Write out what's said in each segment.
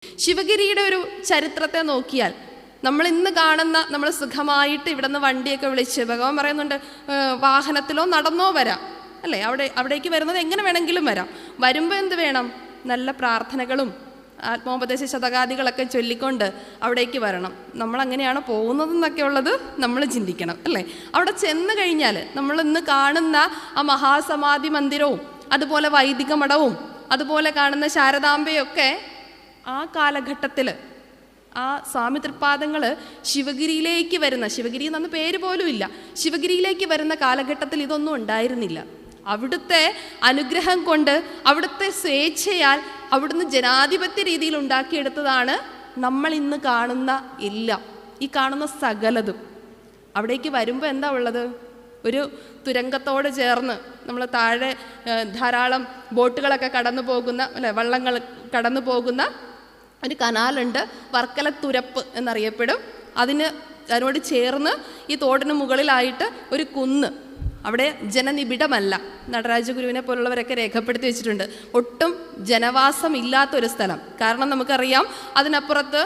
ശിവഗിരിയുടെ ഒരു ചരിത്രത്തെ നോക്കിയാൽ നമ്മൾ ഇന്ന് കാണുന്ന, നമ്മൾ സുഖമായിട്ട് ഇവിടെ നിന്ന് വണ്ടിയൊക്കെ വിളിച്ച്, ഭഗവാൻ പറയുന്നുണ്ട് വാഹനത്തിലോ നടന്നോ വരാം അല്ലേ, അവിടേക്ക് വരുന്നത് എങ്ങനെ വേണമെങ്കിലും വരാം. വരുമ്പോൾ എന്ത് വേണം? നല്ല പ്രാർത്ഥനകളും ആത്മോപദേശ ശതകാദികളൊക്കെ ചൊല്ലിക്കൊണ്ട് അവിടേക്ക് വരണം. നമ്മളങ്ങനെയാണ് പോകുന്നതെന്നൊക്കെ ഉള്ളത് നമ്മൾ ചിന്തിക്കണം അല്ലേ. അവിടെ ചെന്ന് കഴിഞ്ഞാൽ നമ്മൾ ഇന്ന് കാണുന്ന ആ മഹാസമാധി മന്ദിരവും അതുപോലെ വൈദിക മഠവും അതുപോലെ കാണുന്ന ശാരദാംബയൊക്കെ ആ കാലഘട്ടത്തിൽ ആ സ്വാമി തൃപ്പാദങ്ങൾ ശിവഗിരിയിലേക്ക് വരുന്ന, ശിവഗിരി എന്ന പേര് പോലും ഇല്ല, ശിവഗിരിയിലേക്ക് വരുന്ന കാലഘട്ടത്തിൽ ഇതൊന്നും ഉണ്ടായിരുന്നില്ല. അവിടുത്തെ അനുഗ്രഹം കൊണ്ട്, അവിടുത്തെ സ്വേച്ഛയാൽ, അവിടുന്ന് ജനാധിപത്യ രീതിയിൽ ഉണ്ടാക്കിയെടുത്തതാണ് നമ്മൾ ഇന്ന് കാണുന്ന എല്ലാം, ഈ കാണുന്ന സകലതും. അവിടേക്ക് വരുമ്പോൾ എന്താ ഉള്ളത്? ഒരു തുരങ്കത്തോട് ചേർന്ന് നമ്മൾ താഴെ ധാരാളം ബോട്ടുകളൊക്കെ കടന്നു പോകുന്ന അല്ലെ, വള്ളങ്ങൾ കടന്നു പോകുന്ന ഒരു കനാലുണ്ട്, വർക്കല തുരപ്പ് എന്നറിയപ്പെടും. അതിനോട് ചേർന്ന് ഈ തോടിന് മുകളിലായിട്ട് ഒരു കുന്ന്, അവിടെ ജനനിബിഡമല്ല. നടരാജഗുരുവിനെ പോലുള്ളവരൊക്കെ രേഖപ്പെടുത്തി വെച്ചിട്ടുണ്ട്, ഒട്ടും ജനവാസം ഇല്ലാത്തൊരു സ്ഥലം. കാരണം നമുക്കറിയാം, അതിനപ്പുറത്ത്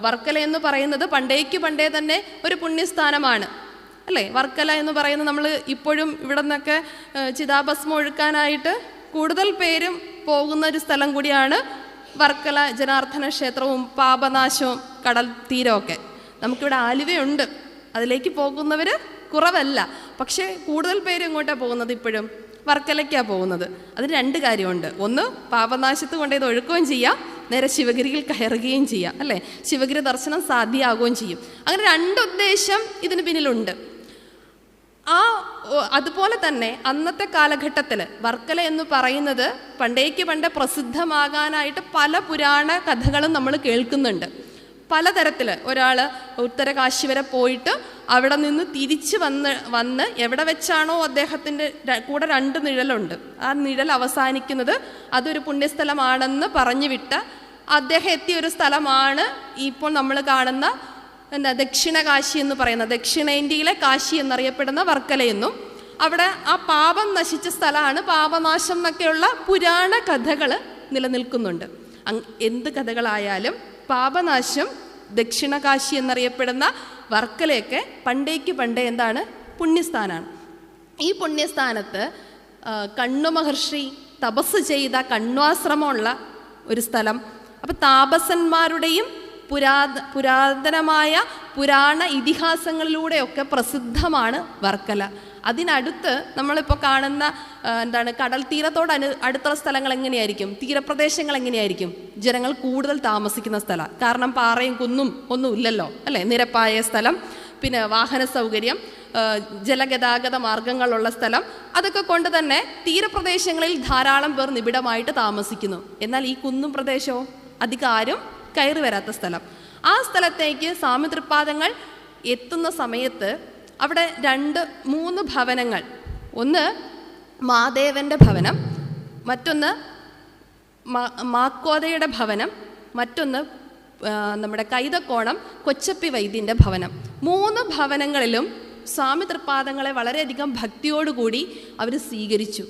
വർക്കല എന്ന് പറയുന്നത് പണ്ടേ തന്നെ ഒരു പുണ്യസ്ഥാനമാണ് അല്ലേ. വർക്കല എന്ന് പറയുന്നത് നമ്മൾ ഇപ്പോഴും ഇവിടെ നിന്നൊക്കെ ചിതാഭസ്മം ഒഴുക്കാനായിട്ട് കൂടുതൽ പേരും പോകുന്ന ഒരു സ്ഥലം കൂടിയാണ് വർക്കല ജനാർദ്ദന ക്ഷേത്രവും പാപനാശവും കടൽ തീരമൊക്കെ. നമുക്കിവിടെ ആലുവയുണ്ട്, അതിലേക്ക് പോകുന്നവർ കുറവല്ല. പക്ഷേ കൂടുതൽ പേര് എങ്ങോട്ടാണ് പോകുന്നത്? ഇപ്പോഴും വർക്കലയ്ക്കാണ് പോകുന്നത്. അതിന് രണ്ട് കാര്യമുണ്ട്. ഒന്ന്, പാപനാശത്ത് കൊണ്ടേത് ഒഴുക്കുകയും ചെയ്യാം, നേരെ ശിവഗിരിയിൽ കയറുകയും ചെയ്യാം അല്ലേ, ശിവഗിരി ദർശനം സാധ്യമാകുകയും ചെയ്യും. അങ്ങനെ രണ്ടുദ്ദേശം ഇതിന് പിന്നിലുണ്ട്. അതുപോലെ തന്നെ അന്നത്തെ കാലഘട്ടത്തിൽ വർക്കല എന്ന് പറയുന്നത് പണ്ടേ പ്രസിദ്ധമാകാനായിട്ട് പല പുരാണ കഥകളും നമ്മൾ കേൾക്കുന്നുണ്ട്. പലതരത്തിൽ ഒരാൾ ഉത്തരകാശി വരെ പോയിട്ട് അവിടെ നിന്ന് തിരിച്ച് വന്ന് എവിടെ വെച്ചാണോ അദ്ദേഹത്തിൻ്റെ കൂടെ രണ്ട് നിഴലുണ്ട്, ആ നിഴൽ അവസാനിക്കുന്നത് അതൊരു പുണ്യസ്ഥലമാണെന്ന് പറഞ്ഞു വിട്ട അദ്ദേഹം എത്തിയൊരു സ്ഥലമാണ് ഇപ്പോൾ നമ്മൾ കാണുന്ന ദക്ഷിണ കാശി എന്ന് പറയുന്ന, ദക്ഷിണേന്ത്യയിലെ കാശി എന്നറിയപ്പെടുന്ന വർക്കലയെന്നും. അവിടെ ആ പാപം നശിച്ച സ്ഥലമാണ്, പാപനാശം എന്നൊക്കെയുള്ള പുരാണ കഥകൾ നിലനിൽക്കുന്നുണ്ട്. എന്ത് കഥകളായാലും പാപനാശം ദക്ഷിണ കാശി എന്നറിയപ്പെടുന്ന വർക്കലയൊക്കെ പണ്ടേ എന്താണ്? പുണ്യസ്ഥാനാണ്. ഈ പുണ്യസ്ഥാനത്ത് കണ്ണു മഹർഷി തപസ് ചെയ്ത കണ്വാശ്രമമുള്ള ഒരു സ്ഥലം. അപ്പം താപസന്മാരുടെയും പുരാതനമായ പുരാണ ഇതിഹാസങ്ങളിലൂടെയൊക്കെ പ്രസിദ്ധമാണ് വർക്കല. അതിനടുത്ത് നമ്മളിപ്പോൾ കാണുന്ന കടൽ തീരത്തോട് അടുത്തുള്ള സ്ഥലങ്ങൾ എങ്ങനെയായിരിക്കും? തീരപ്രദേശങ്ങൾ എങ്ങനെയായിരിക്കും? ജനങ്ങൾ കൂടുതൽ താമസിക്കുന്ന സ്ഥലം. കാരണം പാറയും കുന്നും ഒന്നും ഇല്ലല്ലോ അല്ലേ, നിരപ്പായ സ്ഥലം, പിന്നെ വാഹന സൗകര്യം, ജലഗതാഗത മാർഗങ്ങളുള്ള സ്ഥലം. അതൊക്കെ കൊണ്ട് തന്നെ തീരപ്രദേശങ്ങളിൽ ധാരാളം പേർ നിബിഡമായിട്ട് താമസിക്കുന്നു. എന്നാൽ ഈ കുന്നും പ്രദേശവും അധികം ആരും കയറി വരാത്ത സ്ഥലം. ആ സ്ഥലത്തേക്ക് സ്വാമി തൃപ്പാദങ്ങൾ എത്തുന്ന സമയത്ത് അവിടെ 2-3 ഭവനങ്ങൾ, ഒന്ന് മാദേവൻ്റെ ഭവനം, മറ്റൊന്ന് മാക്കോതയുടെ ഭവനം, മറ്റൊന്ന് നമ്മുടെ കൈതക്കോണം കൊച്ചപ്പി വൈദ്യൻ്റെ ഭവനം. 3 ഭവനങ്ങളിലും സ്വാമി തൃപ്പാദങ്ങളെ വളരെയധികം ഭക്തിയോടുകൂടി അവർ സ്വീകരിച്ചു.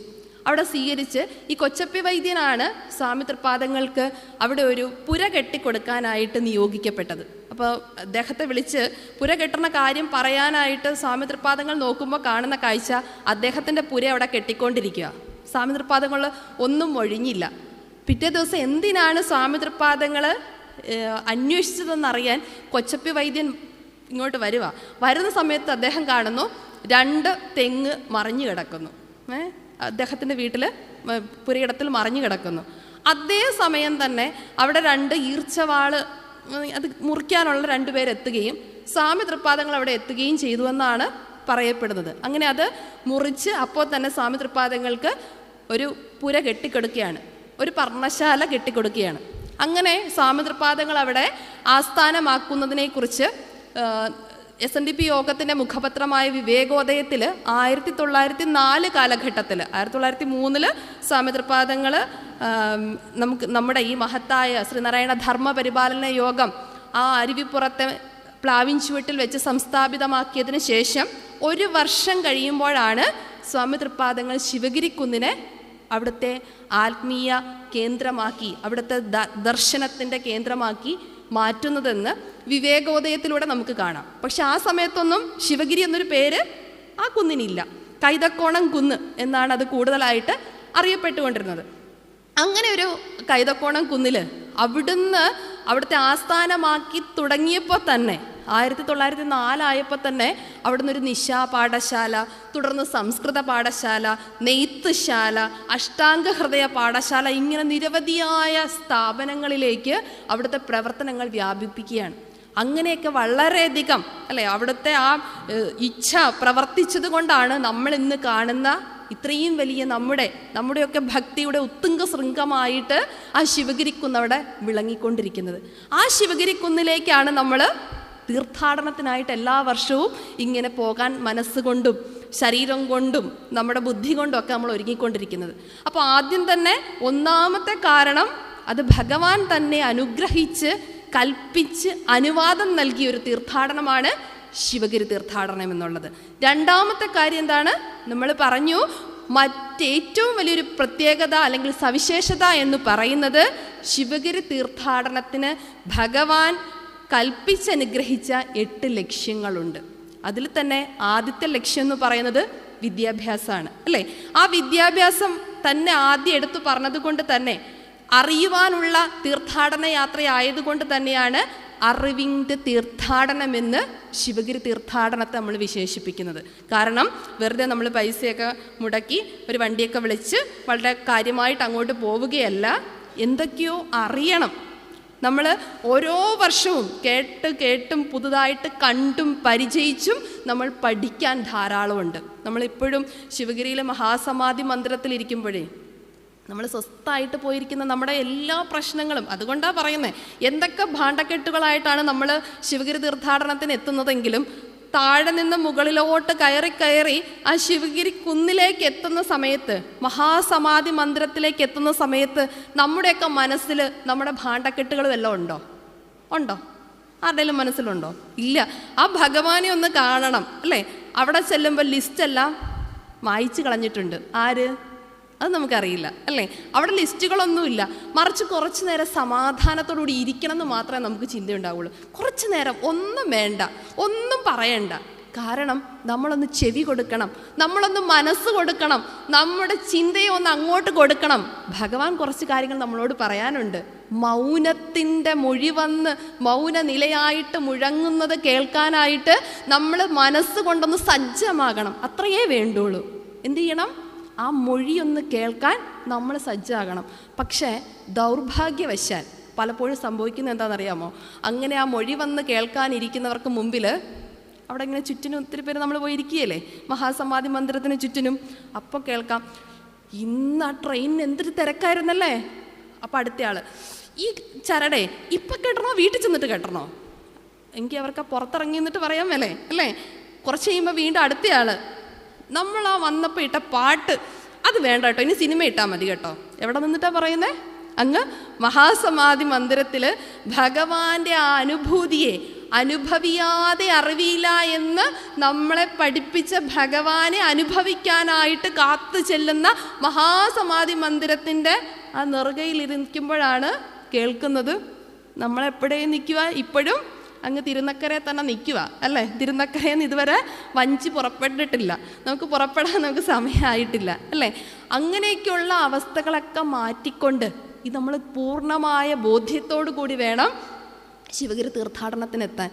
അവിടെ സ്വീകരിച്ച് ഈ കൊച്ചപ്പി വൈദ്യനാണ് സ്വാമി തൃപ്പാദങ്ങൾക്ക് അവിടെ ഒരു പുര കെട്ടിക്കൊടുക്കാനായിട്ട് നിയോഗിക്കപ്പെട്ടത്. അപ്പോൾ അദ്ദേഹത്തെ വിളിച്ച് പുര കെട്ടുന്ന കാര്യം പറയാനായിട്ട് സ്വാമി തൃപ്പാദങ്ങൾ നോക്കുമ്പോൾ കാണുന്ന കാഴ്ച, അദ്ദേഹത്തിൻ്റെ പുര അവിടെ കെട്ടിക്കൊണ്ടിരിക്കുക. സ്വാമി തൃപ്പാദങ്ങൾ ഒന്നും ഒഴിഞ്ഞില്ല. പിറ്റേ ദിവസം എന്തിനാണ് സ്വാമി തൃപ്പാദങ്ങൾ അന്വേഷിച്ചതെന്നറിയാൻ കൊച്ചപ്പി വൈദ്യൻ ഇങ്ങോട്ട് വരുന്ന സമയത്ത് അദ്ദേഹം കാണുന്നു 2 തെങ്ങ് മറിഞ്ഞു കിടക്കുന്നു. അദ്ദേഹത്തിൻ്റെ വീട്ടിൽ പുരയിടത്തിൽ മറിഞ്ഞു കിടക്കുന്നു. അതേ സമയം തന്നെ അവിടെ 2 ഈർച്ചവാള് അത് മുറിക്കാനുള്ള 2 പേരെത്തുകയും സ്വാമി തൃപ്പാദങ്ങൾ അവിടെ എത്തുകയും ചെയ്തു എന്നാണ് പറയപ്പെടുന്നത്. അങ്ങനെ അത് മുറിച്ച് അപ്പോൾ തന്നെ സ്വാമി തൃപ്പാദങ്ങൾക്ക് ഒരു പുര കെട്ടിക്കൊടുക്കുകയാണ്, ഒരു പർണശാല കെട്ടിക്കൊടുക്കുകയാണ്. അങ്ങനെ സ്വാമി തൃപ്പാദങ്ങൾ അവിടെ ആസ്ഥാനമാക്കുന്നതിനെക്കുറിച്ച് SNDP യോഗത്തിൻ്റെ മുഖപത്രമായ വിവേകോദയത്തിൽ 1904 കാലഘട്ടത്തിൽ 1903 സ്വാമി തൃപ്പാദങ്ങൾ നമ്മുടെ ഈ മഹത്തായ ശ്രീനാരായണ ധർമ്മ പരിപാലന യോഗം ആ അരുവിപ്പുറത്തെ പ്ലാവിൻ ചുവട്ടിൽ വെച്ച് സംസ്ഥാപിതമാക്കിയതിന് ശേഷം 1 വർഷം കഴിയുമ്പോഴാണ് സ്വാമി തൃപ്പാദങ്ങൾ ശിവഗിരിക്കുന്നിനെ അവിടുത്തെ ആത്മീയ കേന്ദ്രമാക്കി, അവിടുത്തെ ദർശനത്തിൻ്റെ കേന്ദ്രമാക്കി മാറ്റുന്നതെന്ന് വിവേകോദയത്തിലൂടെ നമുക്ക് കാണാം. പക്ഷെ ആ സമയത്തൊന്നും ശിവഗിരി എന്നൊരു പേര് ആ കുന്നിനില്ല. കൈതക്കോണം കുന്ന് എന്നാണ് അത് കൂടുതലായിട്ട് അറിയപ്പെട്ടുകൊണ്ടിരുന്നത്. അങ്ങനെ ഒരു കൈതക്കോണം കുന്നിൽ അവിടുത്തെ ആസ്ഥാനമാക്കി തുടങ്ങിയപ്പോൾ തന്നെ 1904 ആയപ്പോൾ തന്നെ അവിടുന്ന് ഒരു നിശാ പാഠശാല, തുടർന്ന് സംസ്കൃത പാഠശാല, നെയ്ത്തുശാല, അഷ്ടാംഗ ഹൃദയ പാഠശാല, ഇങ്ങനെ നിരവധിയായ സ്ഥാപനങ്ങളിലേക്ക് അവിടുത്തെ പ്രവർത്തനങ്ങൾ വ്യാപിപ്പിക്കുകയാണ്. അങ്ങനെയൊക്കെ വളരെയധികം അല്ലേ അവിടുത്തെ ആ ഇച്ഛ പ്രവർത്തിച്ചത് കൊണ്ടാണ് നമ്മൾ ഇന്ന് കാണുന്ന ഇത്രയും വലിയ നമ്മുടെയൊക്കെ ഭക്തിയുടെ ഉത്തുംഗ ശൃംഗമായിട്ട് ആ ശിവഗിരിക്കുന്നവിടെ വിളങ്ങിക്കൊണ്ടിരിക്കുന്നത്. ആ ശിവഗിരിക്കുന്നിലേക്കാണ് നമ്മൾ തീർത്ഥാടനത്തിനായിട്ട് എല്ലാ വർഷവും ഇങ്ങനെ പോകാൻ മനസ്സുകൊണ്ടും ശരീരം കൊണ്ടും നമ്മുടെ ബുദ്ധി കൊണ്ടും ഒക്കെ നമ്മൾ ഒരുങ്ങിക്കൊണ്ടിരിക്കുന്നത്. അപ്പോൾ ആദ്യം തന്നെ ഒന്നാമത്തെ കാരണം അത് ഭഗവാൻ തന്നെ അനുഗ്രഹിച്ച് കൽപ്പിച്ച് അനുവാദം നൽകിയ ഒരു തീർത്ഥാടനമാണ് ശിവഗിരി തീർത്ഥാടനം എന്നുള്ളത്. രണ്ടാമത്തെ കാര്യം എന്താണ്? നമ്മൾ പറഞ്ഞു മറ്റേറ്റവും വലിയൊരു പ്രത്യേകത അല്ലെങ്കിൽ സവിശേഷത എന്ന് പറയുന്നത് ശിവഗിരി തീർത്ഥാടനത്തിന് ഭഗവാൻ കൽപ്പിച്ചനുഗ്രഹിച്ച 8 ലക്ഷ്യങ്ങളുണ്ട്. അതിൽ തന്നെ ആദ്യത്തെ ലക്ഷ്യം എന്ന് പറയുന്നത് വിദ്യാഭ്യാസമാണ് അല്ലേ. ആ വിദ്യാഭ്യാസം തന്നെ ആദ്യം എടുത്തു പറഞ്ഞത് കൊണ്ട് തന്നെ അറിയുവാനുള്ള തീർത്ഥാടന യാത്രയായതുകൊണ്ട് തന്നെയാണ് അറിവിൻ്റെ തീർത്ഥാടനമെന്ന് ശിവഗിരി തീർത്ഥാടനത്തെ നമ്മൾ വിശേഷിപ്പിക്കുന്നത്. കാരണം വെറുതെ നമ്മൾ പൈസയൊക്കെ മുടക്കി ഒരു വണ്ടിയൊക്കെ വിളിച്ച് വളരെ കാര്യമായിട്ട് അങ്ങോട്ട് പോവുകയല്ല, എന്തൊക്കെയോ അറിയണം. നമ്മൾ ഓരോ വർഷവും കേട്ടും പുതുതായിട്ട് കണ്ടും പരിചയിച്ചും നമ്മൾ പഠിക്കാൻ ധാരാളമുണ്ട്. നമ്മളിപ്പോഴും ശിവഗിരിയിലെ മഹാസമാധി മന്ദിരത്തിലിരിക്കുമ്പോഴേ നമ്മൾ സ്വസ്ഥമായിട്ട് പോയിരിക്കുന്ന നമ്മുടെ എല്ലാ പ്രശ്നങ്ങളും, അതുകൊണ്ടാണ് പറയുന്നത്, എന്തൊക്കെ ഭാണ്ഡക്കെട്ടുകളായിട്ടാണ് നമ്മൾ ശിവഗിരി തീർത്ഥാടനത്തിന് എത്തുന്നതെങ്കിലും താഴെ നിന്ന് മുകളിലോട്ട് കയറി ആ ശിവഗിരി കുന്നിലേക്ക് എത്തുന്ന സമയത്ത്, മഹാസമാധി മന്ദിരത്തിലേക്ക് എത്തുന്ന സമയത്ത് നമ്മുടെയൊക്കെ മനസ്സിൽ നമ്മുടെ ഭാണ്ഡക്കെട്ടുകൾ വല്ലതും ഉണ്ടോ? ആരുടെയും മനസ്സിലുണ്ടോ? ഇല്ല. ആ ഭഗവാനെ ഒന്ന് കാണണം അല്ലേ. അവിടെ ചെല്ലുമ്പോൾ ലിസ്റ്റെല്ലാം മായ്ച്ചു കളഞ്ഞിട്ടുണ്ട്. ആര്? അത് നമുക്കറിയില്ല അല്ലേ. അവിടെ ലിസ്റ്റുകളൊന്നുമില്ല. മറിച്ച് കുറച്ച് നേരം സമാധാനത്തോടുകൂടി ഇരിക്കണം എന്ന് മാത്രമേ നമുക്ക് ചിന്തയുണ്ടാവുള്ളൂ. കുറച്ച് നേരം ഒന്നും വേണ്ട, ഒന്നും പറയണ്ട. കാരണം നമ്മളൊന്ന് ചെവി കൊടുക്കണം, നമ്മളൊന്ന് മനസ്സ് കൊടുക്കണം, നമ്മുടെ ചിന്തയെ ഒന്ന് അങ്ങോട്ട് കൊടുക്കണം. ഭഗവാൻ കുറച്ച് കാര്യങ്ങൾ നമ്മളോട് പറയാനുണ്ട്. മൗനത്തിൻ്റെ മൊഴി വന്ന് മൗന നിലയായിട്ട് മുഴങ്ങുന്നത് കേൾക്കാനായിട്ട് നമ്മൾ മനസ്സ് കൊണ്ടൊന്ന് സജ്ജമാകണം. അത്രയേ വേണ്ടുള്ളൂ. എന്ത് ചെയ്യണം? ആ മൊഴിയൊന്ന് കേൾക്കാൻ നമ്മൾ സജ്ജാകണം. പക്ഷേ ദൗർഭാഗ്യവശാൽ പലപ്പോഴും സംഭവിക്കുന്നത് എന്താണെന്നറിയാമോ? അങ്ങനെ ആ മൊഴി വന്ന് കേൾക്കാനിരിക്കുന്നവർക്ക് മുമ്പിൽ അവിടെ ഇങ്ങനെ ചുറ്റിനും ഒത്തിരി പേര് നമ്മൾ പോയിരിക്കുകയല്ലേ മഹാസമാധി മന്ദിരത്തിന് ചുറ്റിനും. അപ്പോൾ കേൾക്കാം, ഇന്ന് ആ ട്രെയിനിന് എന്തൊരു തിരക്കായിരുന്നല്ലേ. അപ്പോൾ അടുത്തയാൾ, ഈ ചരടേ ഇപ്പം കേട്ടണോ വീട്ടിൽ ചെന്നിട്ട് കേട്ടണോ? എനിക്ക് അവർക്ക് പുറത്തിറങ്ങി നിന്നിട്ട് പറയാൻ മേലേ അല്ലേ. കുറച്ച് കഴിയുമ്പോൾ വീണ്ടും അടുത്തയാൾ, നമ്മൾ ആ വന്നപ്പോൾ ഇട്ട പാട്ട് അത് വേണ്ട കേട്ടോ, ഇനി സിനിമ ഇട്ടാൽ മതി കേട്ടോ. എവിടെ നിന്നിട്ടാണ് പറയുന്നത്? അങ്ങ് മഹാസമാധി മന്ദിരത്തിൽ ഭഗവാന്റെ ആ അനുഭൂതിയെ അനുഭവിയാതെ അറിവില്ല എന്ന് നമ്മളെ പഠിപ്പിച്ച ഭഗവാനെ അനുഭവിക്കാനായിട്ട് കാത്തു ചെല്ലുന്ന മഹാസമാധി മന്ദിരത്തിൻ്റെ ആ നെറുകയിലിരിക്കുമ്പോഴാണ് കേൾക്കുന്നത്. നമ്മളെപ്പോഴേയും നിൽക്കുക, ഇപ്പോഴും അങ്ങ് തിരുനക്കരയിൽ തന്നെ നിൽക്കുക അല്ലേ. തിരുനക്കരയിൽ നിന്ന് ഇതുവരെ വഞ്ചി പുറപ്പെട്ടിട്ടില്ല, നമുക്ക് സമയമായിട്ടില്ല അല്ലേ. അങ്ങനെയൊക്കെയുള്ള അവസ്ഥകളൊക്കെ മാറ്റിക്കൊണ്ട് ഇത് നമ്മൾ പൂർണ്ണമായ ബോധ്യത്തോടു കൂടി വേണം ശിവഗിരി തീർത്ഥാടനത്തിനെത്താൻ.